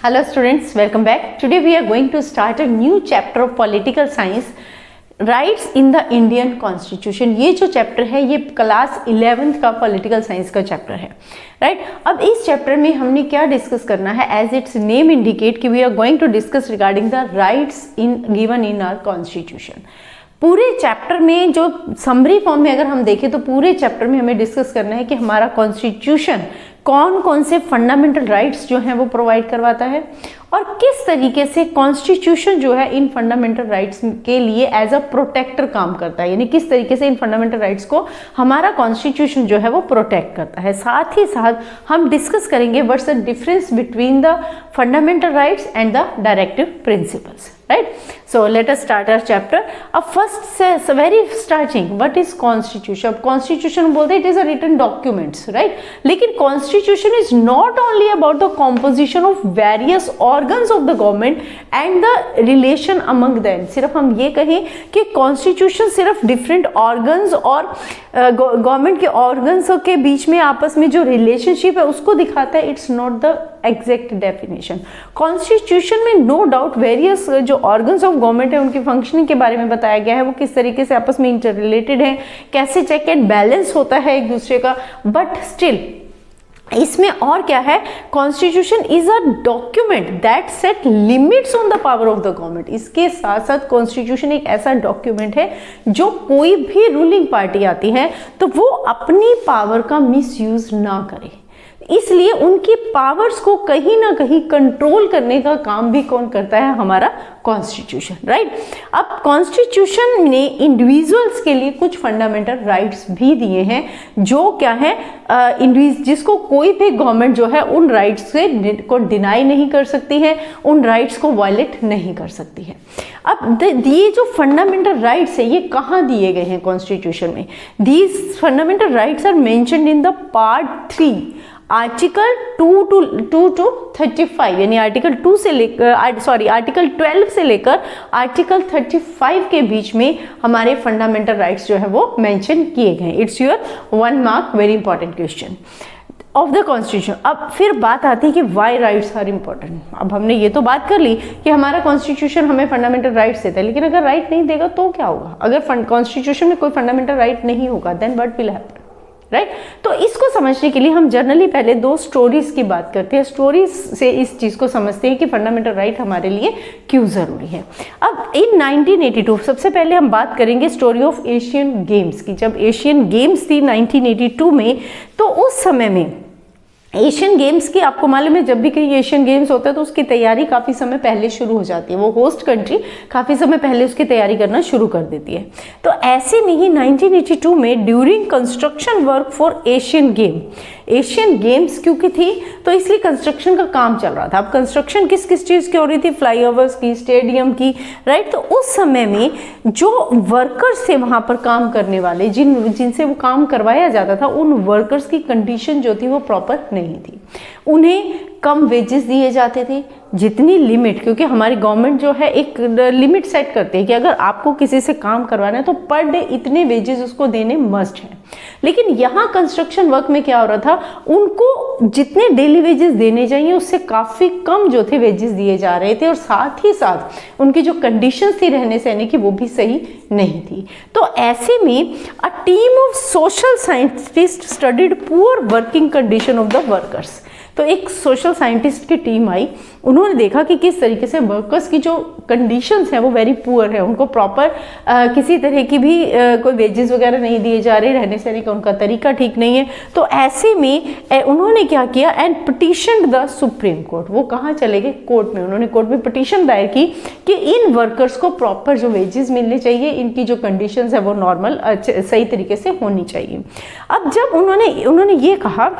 Hello students, welcome back. Today we are going to start a new chapter of political science, Rights in the Indian Constitution. ये जो chapter है ये class 11th का political science का chapter है, right. अब इस chapter में हमने क्या डिस्कस करना है, एज इट्स नेम इंडिकेट कि we are going to discuss regarding the rights given in our constitution. पूरे चैप्टर में जो समरी फॉर्म में अगर हम देखें तो पूरे चैप्टर में हमें डिस्कस करना है कि हमारा कॉन्स्टिट्यूशन कौन कौन से फंडामेंटल राइट्स जो हैं वो प्रोवाइड करवाता है और किस तरीके से कॉन्स्टिट्यूशन जो है इन फंडामेंटल राइट्स के लिए एज अ प्रोटेक्टर काम करता है, यानी किस तरीके से इन फंडामेंटल राइट्स को हमारा कॉन्स्टिट्यूशन जो है वो प्रोटेक्ट करता है। साथ ही साथ हम डिस्कस करेंगे what's the difference between the fundamental rights and the directive principles, right? So let us start our chapter. First says very starting, what is constitution? अब constitution बोलते हैं it is a written documents, right? लेकिन constitution is not only about the composition of various organs of the government and the relation among them. सिर्फ हम ये कहें कि constitution सिर्फ different organs और गवर्नमेंट के ऑर्गन्स के बीच में आपस में जो रिलेशनशिप है उसको दिखाता है। It's not the exact definition. Constitution में नो डाउट वेरियस जो ऑर्गन्स ऑफ गवर्नमेंट है उनकी फंक्शनिंग के बारे में बताया गया है, वो किस तरीके से आपस में इंटर रिलेटेड है, कैसे चेक एंड बैलेंस होता है एक दूसरे का, बट स्टिल इसमें और क्या है, constitution is a document that set limits on the power of the government. इसके साथ साथ कॉन्स्टिट्यूशन एक ऐसा डॉक्यूमेंट है जो कोई भी रूलिंग पार्टी आती है तो वो अपनी पावर का मिसयूज ना करे, इसलिए उनकी पावर्स को कहीं ना कहीं कंट्रोल करने का काम भी कौन करता है, हमारा कॉन्स्टिट्यूशन, राइट। अब कॉन्स्टिट्यूशन ने इंडिविजुअल्स के लिए कुछ फंडामेंटल राइट्स भी दिए हैं जो क्या है, जिसको कोई भी गवर्नमेंट जो है उन राइट्स को डिनाई नहीं कर सकती है, उन राइट्स को वायलेट नहीं कर सकती है। अब ये जो फंडामेंटल राइट्स है ये कहाँ दिए गए हैं कॉन्स्टिट्यूशन में? These fundamental rights are mentioned in the part 3 article 2 to 35, यानी आर्टिकल 2 से लेकर आर्टिकल 12 से लेकर आर्टिकल 35 के बीच में हमारे फंडामेंटल राइट्स जो है वो मेंशन किए गए। It's your 1 mark very important question of the constitution. अब फिर बात आती है कि वाई राइट्स आर इंपॉर्टेंट। अब हमने ये तो बात कर ली कि हमारा कॉन्स्टिट्यूशन हमें फंडामेंटल राइट्स देता है, लेकिन अगर राइट नहीं देगा तो क्या होगा? अगर कॉन्स्टिट्यूशन में कोई फंडामेंटल राइट नहीं होगा then what will happen, right. तो इसको समझने के लिए हम जनरली पहले 2 स्टोरीज की बात करते हैं। स्टोरीज से इस चीज को समझते हैं कि फंडामेंटल राइट हमारे लिए क्यों जरूरी है। अब इन 1982 सबसे पहले हम बात करेंगे स्टोरी ऑफ एशियन गेम्स की। जब एशियन गेम्स थी 1982 में, तो उस समय में एशियन गेम्स की, आपको मालूम है जब भी कहीं एशियन गेम्स होता है तो उसकी तैयारी काफ़ी समय पहले शुरू हो जाती है, वो होस्ट कंट्री काफ़ी समय पहले उसकी तैयारी करना शुरू कर देती है। तो ऐसे में ही 1982 में during construction work for Asian games क्योंकि थी तो इसलिए कंस्ट्रक्शन का काम चल रहा था। अब कंस्ट्रक्शन किस किस चीज़ की हो रही थी? फ्लाईओवर्स की, स्टेडियम की, राइट। तो उस समय में जो वर्कर्स थे वहाँ पर काम करने वाले, जिनसे वो काम करवाया जाता था, उन वर्कर्स की कंडीशन जो थी वो प्रॉपर नहीं थी। उन्हें कम वेजेस दिए जाते थे, जितनी लिमिट, क्योंकि हमारी गवर्नमेंट जो है एक लिमिट सेट करती है कि अगर आपको किसी से काम करवाना है तो पर डे इतने वेजेस उसको देने मस्ट है। लेकिन यहाँ कंस्ट्रक्शन वर्क में क्या हो रहा था, उनको जितने डेली वेजेस देने चाहिए उससे काफ़ी कम जो थे वेजेस दिए जा रहे थे, और साथ ही साथ उनकी जो कंडीशंस थी रहने सहने की वो भी सही नहीं थी। तो ऐसे में a team of social scientist studied poor working condition of the workers. तो एक सोशल साइंटिस्ट की टीम आई, उन्होंने देखा कि किस तरीके से वर्कर्स की जो कंडीशंस हैं वो वेरी पुअर है, उनको प्रॉपर किसी तरह की भी कोई वेजेस वगैरह नहीं दिए जा रहे, रहने सहने का उनका तरीका ठीक नहीं है। तो ऐसे में उन्होंने क्या किया, एंड पिटिशन्ड द सुप्रीम कोर्ट। वो कहाँ चले गए? कोर्ट में। उन्होंने कोर्ट में पिटिशन दायर की कि इन वर्कर्स को प्रॉपर जो वेजेस मिलने चाहिए, इनकी जो कंडीशंस है वो नॉर्मल सही तरीके से होनी चाहिए। अब जब उन्होंने ये कहा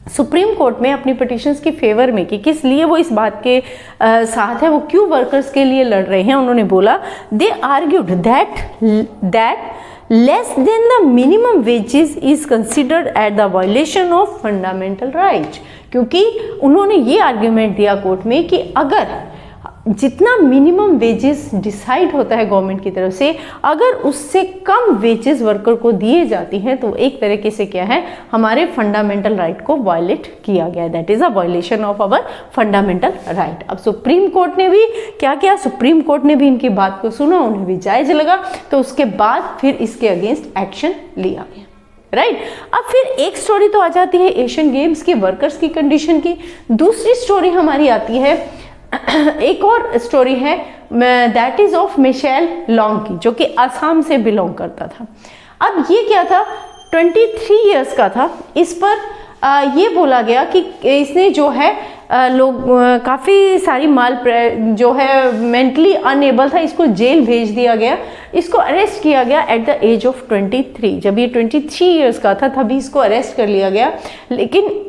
सुप्रीम कोर्ट में अपनी पिटिशंस की फेवर में कि किस लिए वो इस बात के साथ है, वो क्यों वर्कर्स के लिए लड़ रहे हैं, उन्होंने बोला they argued that less than the minimum wages is considered at the violation of fundamental right. क्योंकि उन्होंने ये आर्ग्यूमेंट दिया कोर्ट में कि अगर जितना मिनिमम वेजेस डिसाइड होता है गवर्नमेंट की तरफ से, अगर उससे कम वेजेस वर्कर को दिए जाती हैं तो एक तरीके से क्या है, हमारे फंडामेंटल राइट को वायलेट किया गया है। That is a violation of our fundamental right. अब सुप्रीम कोर्ट ने भी क्या किया, सुप्रीम कोर्ट ने भी इनकी बात को सुना, उन्हें भी जायज लगा, तो उसके बाद फिर इसके अगेंस्ट एक्शन लिया गया। राइट अब फिर एक स्टोरी तो आ जाती है एशियन गेम्स की वर्कर्स की कंडीशन की। दूसरी स्टोरी हमारी आती है एक और स्टोरी है, that is of Michelle Long की, जो कि असम से बिलोंग करता था। अब ये क्या था, 23 इयर्स का था। इस पर ये बोला गया कि इसने जो है लोग काफ़ी सारी जो है मेंटली अनएबल था, इसको जेल भेज दिया गया, इसको अरेस्ट किया गया एट द एज ऑफ 23। जब ये 23 इयर्स का था तभी इसको अरेस्ट कर लिया गया। लेकिन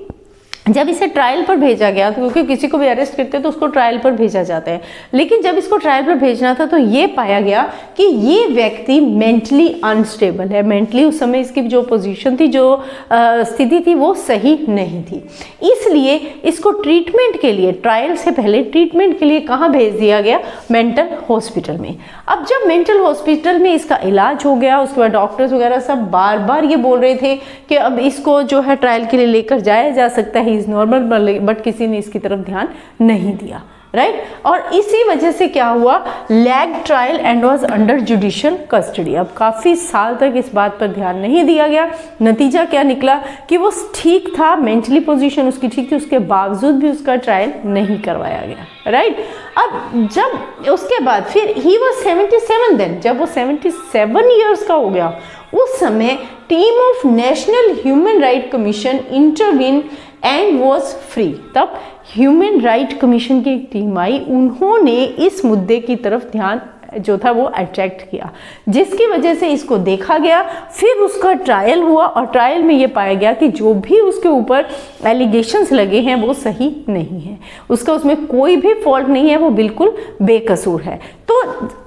जब इसे ट्रायल पर भेजा गया, तो क्योंकि किसी को भी अरेस्ट करते हैं तो उसको ट्रायल पर भेजा जाता है, लेकिन जब इसको ट्रायल पर भेजना था तो ये पाया गया कि ये व्यक्ति मेंटली अनस्टेबल है। मेंटली उस समय इसकी जो पोजीशन थी, जो स्थिति थी, वो सही नहीं थी। इसलिए इसको ट्रीटमेंट के लिए, ट्रायल से पहले ट्रीटमेंट के लिए कहाँ भेज दिया गया, मेंटल हॉस्पिटल में। अब जब मेंटल हॉस्पिटल में इसका इलाज हो गया, उसके बाद डॉक्टर्स वगैरह सब बार बार ये बोल रहे थे कि अब इसको जो है ट्रायल के लिए लेकर जाया जा सकता है, इज नॉर्मल, बट किसी ने इसकी तरफ ध्यान नहीं दिया। राइट और इसी वजह से क्या हुआ, lag trial and was under judicial custody. अब काफ़ी साल तक इस बात पर ध्यान नहीं दिया गया। नतीजा क्या निकला कि वो ठीक था, मेंटली पोजीशन उसकी ठीक थी, उसके बावजूद भी उसका ट्रायल नहीं करवाया गया। राइट अब जब उसके बाद फिर ही वाज 77 देन, जब वो 77 ईयर्स का हो गया, उस समय team of national human right commission intervene and was free. तब ह्यूमन राइट कमीशन की एक टीम आई, उन्होंने इस मुद्दे की तरफ ध्यान जो था वो अट्रैक्ट किया, जिसकी वजह से इसको देखा गया। फिर उसका ट्रायल हुआ और ट्रायल में ये पाया गया कि जो भी उसके ऊपर एलिगेशंस लगे हैं वो सही नहीं है, उसका उसमें कोई भी फॉल्ट नहीं है, वो बिल्कुल बेकसूर है। तो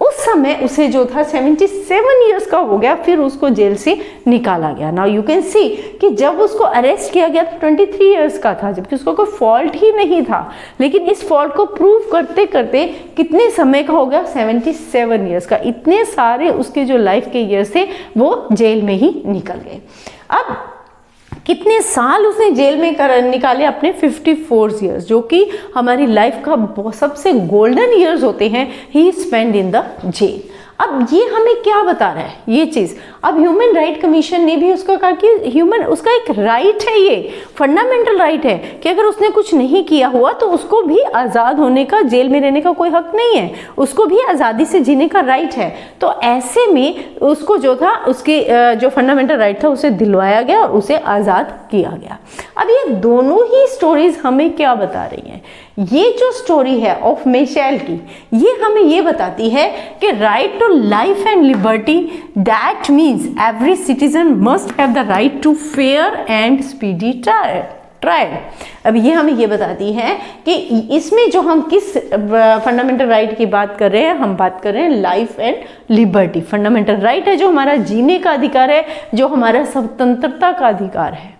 उस समय उसे जो था 77 ईयर्स का हो गया, फिर उसको जेल से निकाला गया। नाउ यू कैन सी कि जब उसको अरेस्ट किया गया तो 23 ईयर्स का था, जबकि उसको कोई फॉल्ट ही नहीं था, लेकिन इस फॉल्ट को प्रूव करते करते कितने समय का हो गया, 77 ईयर्स का। इतने सारे उसके जो लाइफ के ईयर्स थे वो जेल में ही निकल गए। अब कितने साल उसने जेल में निकाले अपने, 54 ईयर्स, जो कि हमारी लाइफ का सबसे गोल्डन ईयर्स होते हैं, ही स्पेंड इन द जेल। अब ये हमें क्या बता रहा है ये चीज़, अब ह्यूमन राइट कमीशन ने भी उसको कहा कि उसका एक राइट है, ये फंडामेंटल राइट है कि अगर उसने कुछ नहीं किया हुआ तो उसको भी आज़ाद होने का, जेल में रहने का कोई हक नहीं है, उसको भी आज़ादी से जीने का राइट है। तो ऐसे में उसको जो था, उसके जो फंडामेंटल राइट था उसे दिलवाया गया और उसे आज़ाद किया गया। अब ये दोनों ही स्टोरीज हमें क्या बता रही हैं, ये जो स्टोरी है ऑफ मिशेल की, ये हमें ये बताती है कि right to life and liberty, that means every citizen must have the right to fair and speedy trial. अब ये हमें ये बताती है कि इसमें जो हम किस फंडामेंटल राइट की बात कर रहे हैं, हम बात कर रहे हैं life and liberty. Fundamental right है जो हमारा जीने का अधिकार है, जो हमारा स्वतंत्रता का अधिकार है।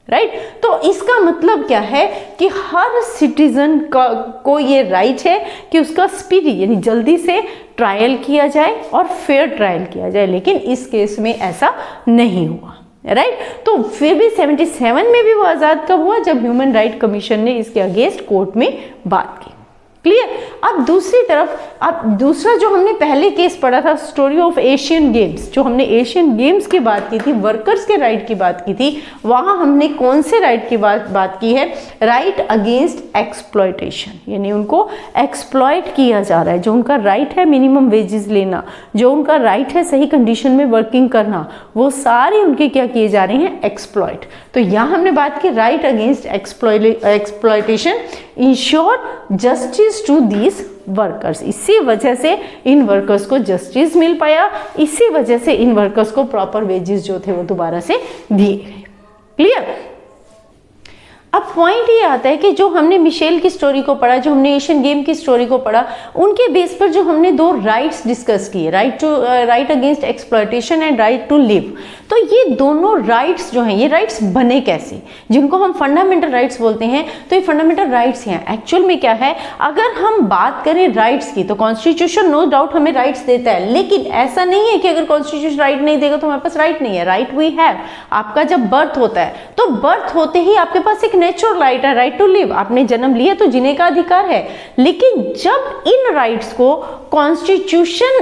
राइट तो इसका मतलब क्या है कि हर सिटीजन को ये राइट है कि उसका स्पीडी यानी जल्दी से ट्रायल किया जाए और फेयर ट्रायल किया जाए, लेकिन इस केस में ऐसा नहीं हुआ। राइट तो फिर भी 77 में भी वो आज़ाद कब हुआ, जब ह्यूमन राइट कमीशन ने इसके अगेंस्ट कोर्ट में बात की। क्लियर। अब दूसरी तरफ, अब दूसरा जो हमने पहले केस पढ़ा था, स्टोरी ऑफ एशियन गेम्स, जो हमने एशियन गेम्स की बात की थी, वर्कर्स के राइट की बात की थी, वहां हमने कौन से राइट की बात की है, राइट अगेंस्ट एक्सप्लॉयटेशन, यानी उनको एक्सप्लॉयट किया जा रहा है, जो उनका राइट है मिनिमम वेजेस लेना, जो उनका राइट है सही कंडीशन में वर्किंग करना, वो सारे उनके क्या किए जा रहे हैं, एक्सप्लॉयट। तो यहाँ हमने बात की right against exploitation, ensure justice to these workers. इसी वजह से इन वर्कर्स को जस्टिस मिल पाया, इसी वजह से इन वर्कर्स को प्रॉपर वेजेस जो थे वो दोबारा से दिए गए। क्लियर। अब पॉइंट ये आता है कि जो हमने मिशेल की स्टोरी को पढ़ा, जो हमने एशियन गेम की स्टोरी को पढ़ा, उनके बेस पर जो हमने दो राइट्स डिस्कस किए, right against exploitation and right to live, तो ये दोनों राइट्स जो हैं, ये राइट्स बने कैसे, जिनको हम फंडामेंटल राइट्स बोलते हैं। तो ये फंडामेंटल राइट्स हैं। एक्चुअल में क्या है, अगर हम बात करें राइट्स की तो कॉन्स्टिट्यूशन नो डाउट हमें राइट्स देता है, लेकिन ऐसा नहीं है कि अगर कॉन्स्टिट्यूशन राइट नहीं देगा तो हमारे पास राइट नहीं है। Right we have. आपका जब बर्थ होता है तो बर्थ होते ही आपके पास एक नेचुरल राइट है, राइट टू लिव। आपने जन्म लिया तो जीने का अधिकार है, लेकिन जब इन राइट्स को कॉन्स्टिट्यूशन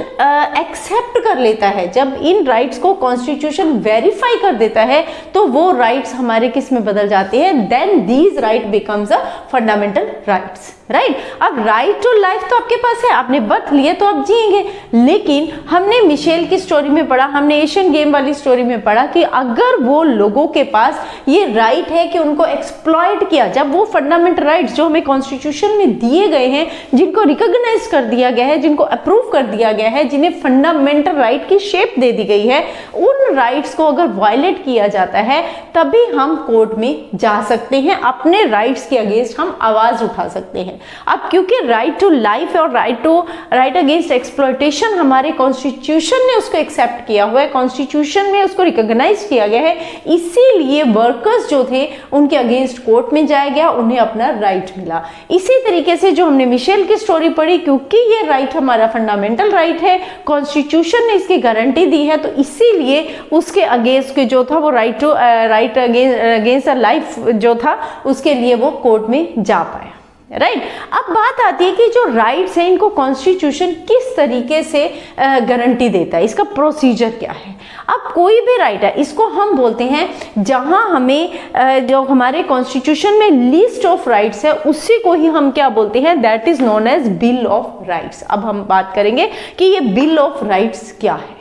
एक्सेप्ट कर लेता है, जब इन राइट्स को कॉन्स्टिट्यूशन वेरीफाई कर देता है, तो वो राइट्स हमारे किस में बदल जाते हैं, then these right becomes a fundamental rights, right. अब राइट टू लाइफ तो आपके पास है, आपने बर्थ लिया तो आप जिएंगे, लेकिन हमने मिशेल की स्टोरी में पढ़ा, हमने एशियन गेम वाली स्टोरी में पढ़ा कि अगर वो लोगों के पास ये राइट है कि उनको एक्सप्लॉइट किया, जब वो फंडामेंटल राइट्स जो हमें कॉन्स्टिट्यूशन में दिए गए हैं, जिनको रिकॉग्नाइज कर दिया गया है, जिनको अप्रूव कर दिया गया है, जिन्हें फंडामेंटल राइट की शेप दे दी गई है, उन राइट्स को अगर वायलेट किया जाता है तभी हम कोर्ट में जा सकते हैं, अपने राइट्स के अगेंस्ट हम आवाज उठा सकते हैं। अब क्योंकि राइट टू लाइफ और राइट अगेंस्ट एक्सप्लॉयटेशन हमारे कॉन्स्टिट्यूशन ने उसको एक्सेप्ट किया हुआ है, कॉन्स्टिट्यूशन में उसको रिकॉग्नाइज किया गया है, इसीलिए वर्कर्स जो थे उनके अगेंस्ट कोर्ट में जाया गया, उन्हें अपना राइट मिला। इसी तरीके से जो हमने मिशेल की स्टोरी पढ़ी, क्योंकि ये राइट हमारा फंडामेंटल राइट है, कॉन्स्टिट्यूशन ने इसकी गारंटी दी है, तो इसीलिए उसके अगेंस्ट के जो था वो राइट अगेंस्ट लाइफ जो था, उसके लिए वो कोर्ट में जा पाया, राइट। अब बात आती है कि जो राइट्स हैं इनको कॉन्स्टिट्यूशन किस तरीके से गारंटी देता है, इसका प्रोसीजर क्या है। अब कोई भी राइट है, इसको हम बोलते हैं जहां हमें जो हमारे कॉन्स्टिट्यूशन में लिस्ट ऑफ राइट्स है उसी को ही हम क्या बोलते हैं, that is known as bill of rights. अब हम बात करेंगे कि ये बिल ऑफ राइट्स क्या है।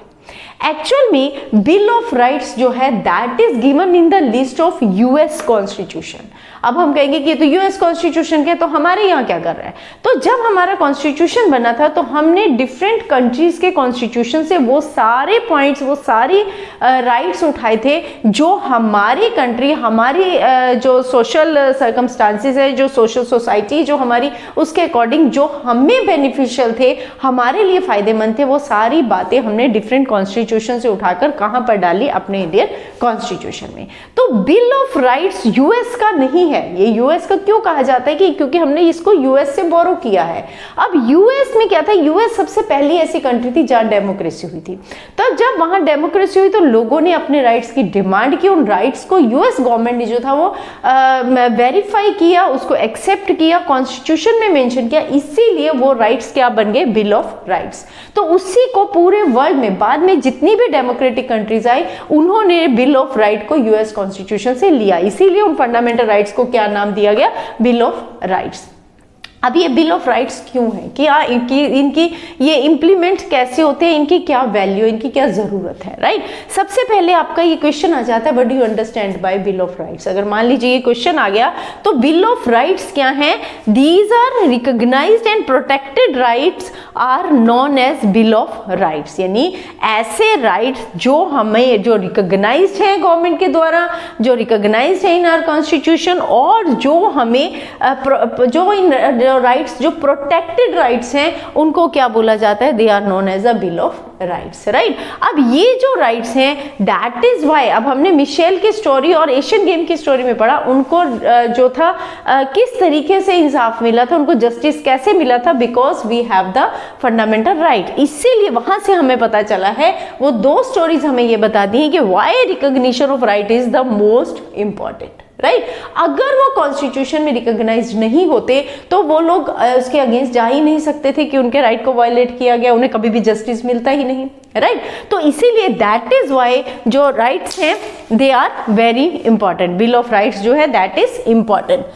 एक्चुअल में बिल ऑफ राइट्स जो है that is given in the list of US constitution. अब हम कहेंगे कि ये तो यूएस कॉन्स्टिट्यूशन के, तो हमारे यहाँ क्या कर रहा है। तो जब हमारा कॉन्स्टिट्यूशन बना था तो हमने डिफरेंट कंट्रीज के कॉन्स्टिट्यूशन से वो सारे पॉइंट्स, वो सारी राइट्स उठाए थे जो हमारी कंट्री, हमारी जो सोशल सर्कमस्टांसिस है, जो सोशल सोसाइटी जो हमारी, उसके अकॉर्डिंग जो हमें बेनिफिशियल थे, हमारे लिए फायदेमंद थे, वो सारी बातें हमने डिफरेंट कॉन्स्टिट्यूशन से उठाकर कहाँ पर डाली, अपने इंडियन कॉन्स्टिट्यूशन में। तो बिल ऑफ राइट्स यूएस का नहीं है। ये यूएस का क्यों कहा जाता है कि क्योंकि हमने इसको यूएस से बोरो किया है। अब यूएस में क्या था, यूएस सबसे पहली ऐसी कंट्री थी जहां डेमोक्रेसी हुई थी। तब जब वहां डेमोक्रेसी हुई तो लोगों ने अपने राइट्स की डिमांड की, उन राइट्स को यूएस गवर्नमेंट ने जो था वो वेरीफाई किया, उसको एक्सेप्ट किया, कॉन्स्टिट्यूशन में मेंशन किया, इसीलिए वो राइट्स क्या बन गए, बिल ऑफ राइट्स। तो उसी को पूरे वर्ल्ड में बाद में जितनी भी डेमोक्रेटिक कंट्रीज आई, उन्होंने बिल ऑफ राइट को यूएस कॉन्स्टिट्यूशन से लिया, इसीलिए उन फंडामेंटल राइट्स को क्या नाम दिया गया, बिल ऑफ राइट्स। अब ये बिल ऑफ राइट्स क्यों है, क्या इनकी ये इंप्लीमेंट कैसे होते हैं, इनकी क्या वैल्यू, इनकी क्या जरूरत है, राइट। सबसे पहले आपका ये क्वेश्चन आ जाता है, what do you understand by bill of rights. अगर मान लीजिए ये क्वेश्चन आ गया तो बिल ऑफ राइट्स क्या है, these are recognised and protected rights are known as bill of rights. यानी ऐसे राइट्स जो हमें, जो रिकॉग्नाइज्ड है गवर्नमेंट के द्वारा, जो रिकॉग्नाइज्ड है इन आवर कॉन्स्टिट्यूशन, और जो हमें जो इन राइट्स, जो प्रोटेक्टेड राइट्स हैं, उनको क्या बोला जाता है, they are known as a bill of rights, right. अब ये जो राइट्स हैं, दैट इज व्हाई, अब हमने मिशेल की स्टोरी और एशियन गेम की स्टोरी में पढ़ा, उनको जो था किस तरीके से इंसाफ मिला था, उनको जस्टिस कैसे मिला था, because we have the fundamental right. इसीलिए वहां से हमें पता चला है, वो दो स्टोरीज हमें ये बताती हैं कि why recognition of right is the most important, right. अगर वो कॉन्स्टिट्यूशन में रिकॉग्नाइज नहीं होते तो वो लोग उसके अगेंस्ट जा ही नहीं सकते थे कि उनके राइट को वायलेट किया गया, उन्हें कभी भी जस्टिस मिलता ही नहीं, राइट। तो इसीलिए दैट इज व्हाई जो राइट्स हैं they are very important, bill of rights जो है दैट इज इंपॉर्टेंट।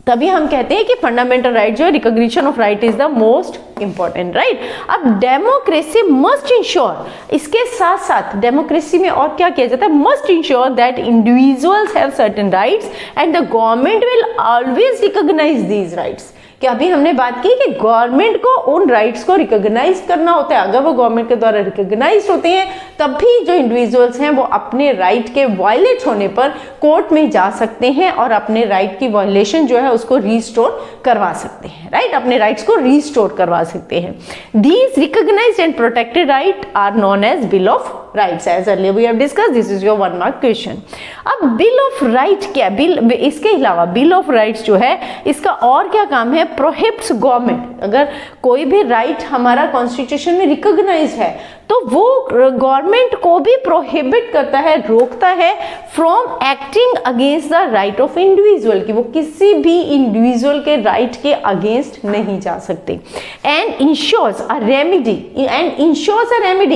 तभी हम कहते हैं कि फंडामेंटल राइट जो है, recognition of right is the most important, right. अब डेमोक्रेसी मस्ट इंश्योर, इसके साथ साथ डेमोक्रेसी में और क्या किया जाता है, must ensure that individuals have certain rights and the government will always recognise these rights. कि अभी हमने बात की कि गवर्नमेंट को उन राइट्स को रिकॉग्नाइज करना होता है, अगर वो गवर्नमेंट के द्वारा रिकॉग्नाइज होते हैं तभी जो इंडिविजुअल्स हैं वो अपने राइट के वायलेट होने पर कोर्ट में जा सकते हैं और अपने राइट की वायलेशन जो है उसको रीस्टोर करवा सकते हैं, राइट, अपने राइट्स को रीस्टोर करवा सकते हैं। These recognised and protected right are known as bill of rights, as earlier we have discussed, this is your 1 mark question. अब बिल ऑफ राइट क्या, बिल, इसके अलावा बिल ऑफ राइट्स जो है इसका और क्या काम है, प्रोहिबिट्स गवर्नमेंट, अगर कोई भी राइट हमारा कॉन्स्टिट्यूशन में रिकॉग्नाइज है तो वो गवर्नमेंट को भी प्रोहिबिट करता है, रोकता है from acting against the right of individual, कि वो किसी भी इंडिविजुअल के राइट के अगेंस्ट नहीं जा सकते। एंड इंश्योर्स अ रेमेडी,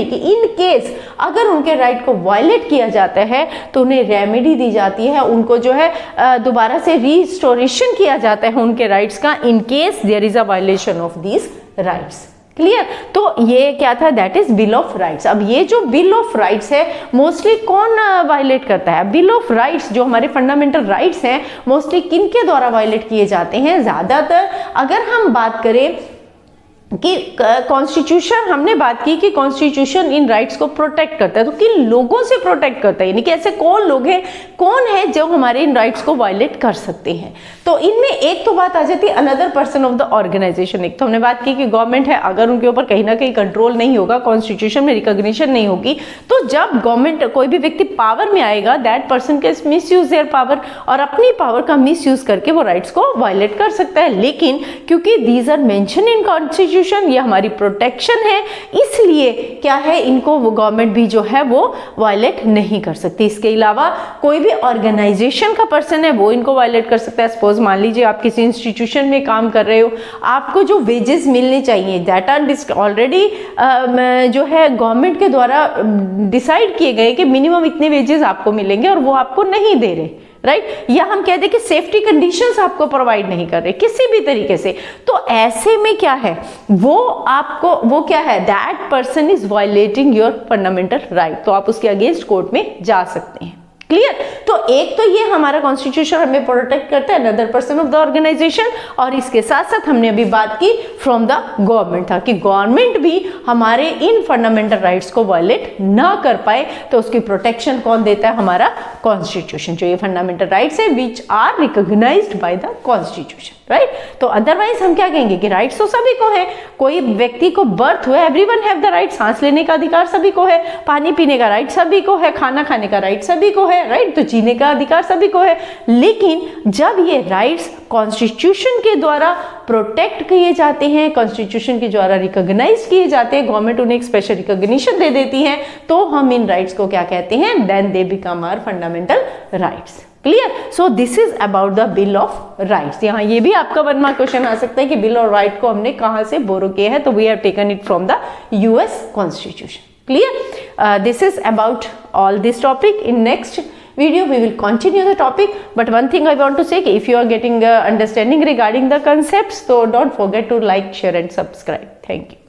कि इन केस अगर उनके राइट को वायलेट किया जाता है तो उन्हें रेमेडी दी जाती है, उनको जो है दोबारा से रीस्टोरेशन किया जाता है उनके राइट्स का, in case there is a violation of these rights. Clear, तो ये क्या था, that is bill of rights. अब ये जो बिल ऑफ राइट्स है मोस्टली कौन वायलेट करता है, बिल ऑफ राइट्स जो हमारे फंडामेंटल राइट्स हैं मोस्टली किन के द्वारा वायलेट किए जाते हैं, ज्यादातर अगर हम बात करें कि कॉन्स्टिट्यूशन, हमने बात की कि कॉन्स्टिट्यूशन इन राइट्स को प्रोटेक्ट करता है, तो किन लोगों से प्रोटेक्ट करता है, यानी कि ऐसे कौन लोग हैं, कौन है जो हमारे इन राइट्स को वायलेट कर सकते हैं। तो इनमें एक तो बात आ जाती है another person of the organisation. एक तो हमने बात की कि गवर्नमेंट है, अगर उनके ऊपर कहीं ना कहीं कंट्रोल नहीं होगा, कॉन्स्टिट्यूशन में रिकॉग्निशन नहीं होगी, तो जब गवर्नमेंट, कोई भी व्यक्ति पावर में आएगा, that person can misuse their power, और अपनी पावर का मिसयूज करके वो राइट्स को वायलेट कर सकता है। लेकिन क्योंकि these are mention in constitution, ये हमारी प्रोटेक्शन है, इसलिए क्या है, इनको वो गवर्नमेंट भी जो है वो वायलेट नहीं कर सकती। इसके अलावा कोई भी ऑर्गेनाइजेशन का पर्सन है वो इनको वायलेट कर सकता है। सपोज मान लीजिए आप किसी इंस्टीट्यूशन में काम कर रहे हो, आपको जो वेजेस मिलने चाहिए दैट आर ऑलरेडी जो है गवर्नमेंट के द्वारा डिसाइड किए गए कि मिनिमम इतने वेजेस आपको मिलेंगे और वो आपको नहीं दे रहे, राइट, या हम कहते हैं कि सेफ्टी कंडीशंस आपको प्रोवाइड नहीं कर रहे किसी भी तरीके से, तो ऐसे में क्या है, वो आपको, वो क्या है, that person is violating your fundamental right, तो आप उसके अगेंस्ट कोर्ट में जा सकते हैं। क्लियर, तो एक तो ये हमारा कॉन्स्टिट्यूशन हमें प्रोटेक्ट करता है, another person of the organisation, और इसके साथ साथ हमने अभी बात की फ्रॉम द गवर्नमेंट था कि गवर्नमेंट भी हमारे इन फंडामेंटल राइट्स को वायलेट ना कर पाए, तो उसकी प्रोटेक्शन कौन देता है, हमारा कॉन्स्टिट्यूशन, जो ये फंडामेंटल राइट्स है which are recognised by the constitution, right. तो अदरवाइज हम क्या कहेंगे कि राइट्स तो सभी को है, कोई व्यक्ति को बर्थ हुआ, एवरीवन हैव द राइट, सांस लेने का अधिकार सभी को है, पानी पीने का राइट सभी को है, खाना खाने का राइट सभी को है, राइट, तो जीने का अधिकार सभी को है। लेकिन जब ये राइट्स कॉन्स्टिट्यूशन के द्वारा प्रोटेक्ट किए जाते हैं, कॉन्स्टिट्यूशन के द्वारा रिकॉग्नाइज किए जाते हैं, गवर्नमेंट उन्हें एक स्पेशल रिकॉग्निशन दे देती है, तो हम इन राइट्स को क्या कहते हैं, then they become our fundamental rights. Clear, so this is about the bill of rights. यहाँ ये भी आपका 1 मार्क क्वेश्चन आ सकता है कि बिल ऑफ राइट को हमने कहाँ से बोरो किया है, तो we have taken it from the US constitution. Clear, this is about all this topic. In next video we will continue the topic, but one thing I want to say, if you are getting understanding regarding the concepts, so don't forget to like, share and subscribe. Thank you.